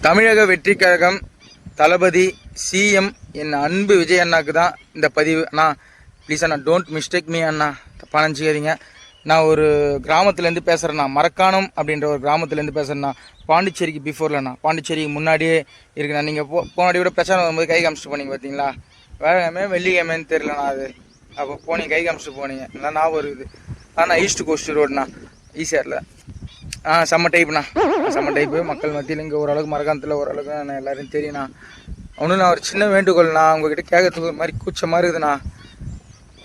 தமிழக வெற்றி கழகம் தளபதி சிஎம் என் அன்பு விஜய் அண்ணாக்கு தான் இந்த பதிவு. அண்ணா ப்ளீஸ் அண்ணா, டோன்ட் மிஸ்டேக் மீ அண்ணா, தப்பாக நினச்சிக்காதீங்க. நான் ஒரு கிராமத்துலேருந்து பேசுகிறேண்ணா, மரக்காணம் அப்படின்ற ஒரு கிராமத்துலேருந்து பேசுகிறேண்ணா. பாண்டிச்சேரிக்கு பிஃபோர்லண்ணா, பாண்டிச்சேரிக்கு முன்னாடியே இருக்குண்ணா. நீங்கள் போனாடி விட பிரச்சனை வரும்போது கை காமிச்சிட்டு போனீங்க பார்த்தீங்களா, வேலைக்கிழமை வெள்ளிக்கிழமைன்னு தெரிலண்ணா. அது அப்போ போனீங்க, கை காமிச்சிட்டு போனீங்க, நல்லா ஞாபகம் இருக்குது. ஆனால் ஈஸ்ட் கோஸ்ட் ரோடுண்ணா, ஈஸியாரில். செம்ம டைப்புண்ணா, செம்ம டைப்பு. மக்கள் மத்தியில் இங்கே ஓரளவுக்கு மரக்காணத்தில் ஓரளவுக்கு நான் எல்லோரும் தெரியுண்ணா. ஒன்றும் நான் ஒரு சின்ன வேண்டுகோள்ண்ணா, உங்ககிட்ட கேட்கறதுக்கு ஒரு மாதிரி கூச்சமாக இருக்குதுண்ணா.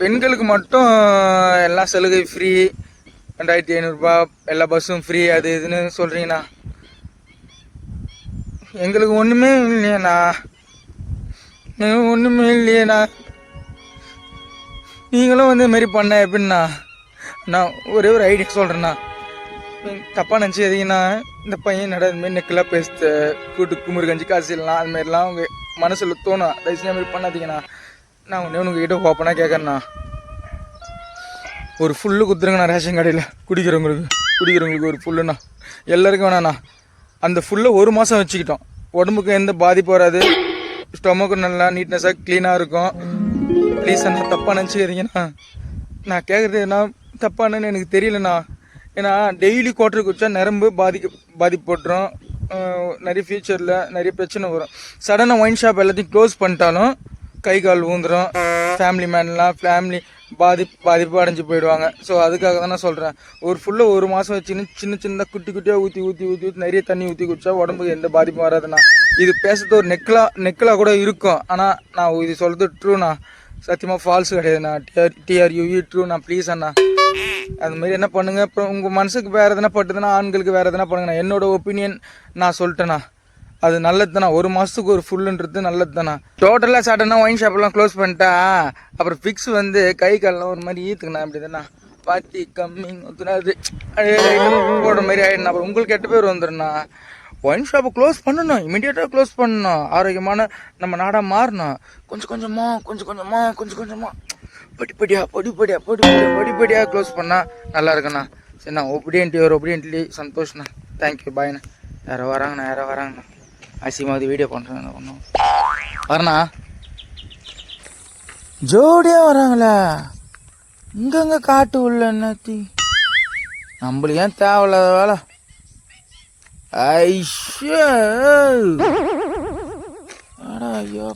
பெண்களுக்கு மட்டும் எல்லாம் சலுகை ஃப்ரீ, 2500 எல்லா பஸ்ஸும் ஃப்ரீ, அது இதுன்னு சொல்கிறீங்கண்ணா. எங்களுக்கு ஒன்றுமே இல்லையண்ணா, ஒன்றுமே இல்லையேண்ணா. நீங்களும் வந்து இதுமாரி பண்ண எப்படின்னா, நான் ஒரே ஒரு ஐடியா சொல்கிறேண்ணா, தப்பாக நினச்சி எதிங்கன்னா. இந்த பையன் நட இதுமாரி நெக்கெல்லாம் பேசுது, கூட்டு குமுறு கஞ்சி காசு இல்லைனா அதுமாரிலாம் உங்கள் மனசில் தோணும். தயவுசெய்து மாதிரி பண்ணாதீங்கண்ணா. நான் ஒன்றே உங்ககிட்ட ஓப்பனாக கேட்குறேண்ணா, ஒரு ஃபுல்லு குத்துருங்கண்ணா ரேஷன் கடையில் குடிக்கிறவங்களுக்கு ஒரு ஃபுல்லுண்ணா. எல்லாருக்கும் வேணாண்ணா. அந்த ஃபுல்லை 1 மாதம் வச்சுக்கிட்டோம், உடம்புக்கு எந்த பாதிப்பு வராது, ஸ்டொமக்கும் நல்லா நீட்னஸாக க்ளீனாக இருக்கும். ப்ளீஸ் அண்ணா, தப்பாக நினச்சிக்கிறீங்கண்ணா. நான் கேட்குறது என்ன தப்பானு எனக்கு தெரியலண்ணா. ஏன்னா டெய்லி குவாட்டர் குடித்தா நரம்பு பாதிப்பட்டுரும், நிறைய ஃபியூச்சரில் நிறைய பிரச்சனை வரும். சடனாக ஒயின் ஷாப் எல்லாத்தையும் க்ளோஸ் பண்ணிட்டாலும் கை கால் ஊந்துடும், ஃபேமிலி மேன்லாம் பாதிப்பு அடைஞ்சு போயிடுவாங்க. ஸோ அதுக்காக தான் நான் சொல்கிறேன், ஒரு ஃபுல்லாக 1 மாதம் வச்சுன்னு சின்ன குட்டியாக ஊற்றி நிறைய தண்ணி ஊற்றி குடித்தா உடம்புக்கு எந்த பாதிப்பும் வராதுண்ணா. இது பேசுறது ஒரு நெக்கலாக கூட இருக்கும், ஆனால் நான் இது சொல்கிறது ட்ரூண்ணா, சத்தியமாக ஃபால்ஸு கிடையாதுண்ணா. TRUE ட்ரூண்ணா. ப்ளீஸ் அண்ணா, அதுமாரி என்ன பண்ணுங்கள். அப்புறம் உங்கள் மனசுக்கு வேறு எதனா பட்டுதுன்னா, ஆண்களுக்கு வேறு எதனா பண்ணுங்கண்ணா. என்னோடய ஒப்பீனியன் நான் சொல்லிட்டேண்ணா, அது நல்லது தானே. 1 மாதத்துக்கு ஒரு ஃபுல்லுன்றது நல்லது தானே. டோட்டலாக சாப்பிட்டோன்னா ஒயின் ஷாப்லாம் க்ளோஸ் பண்ணிட்டா அப்புறம் ஃபிக்ஸ் வந்து கை காலெலாம் ஒரு மாதிரி ஈத்துக்கண்ணா. அப்படி தானே பாட்டி கம்மிங் ஊற்றுனாது போடுற மாதிரி ஆகிடுண்ணா. அப்புறம் உங்களுக்கு கெட்ட பேர் வந்துடுண்ணா. ஒயின் ஷாப்பை க்ளோஸ் பண்ணணும், இமீடியட்டாக க்ளோஸ் பண்ணணும். ஆரோக்கியமான நம்ம நாடாக மாறணும். கொஞ்சம் கொஞ்சமாக படிப்படியாக க்ளோஸ் பண்ணால் நல்லா இருக்குண்ணா. சரிண்ணா, ஒபீடியன்ட்லி சந்தோஷ்ண்ணா. தேங்க்யூ, பாய்ண்ணா. யாரோ வராங்கண்ணா. அசிமாவது வீடியோ பண்ணுறேன் ஒன்றும் வரண்ணா. ஜோடியாக வராங்களா? இங்கங்க காட்டு உள்ள என்னத்தி நம்மளுக்கு ஏன் தேவையில்லாத வேலை. ஐயோ அடா ஐயோ.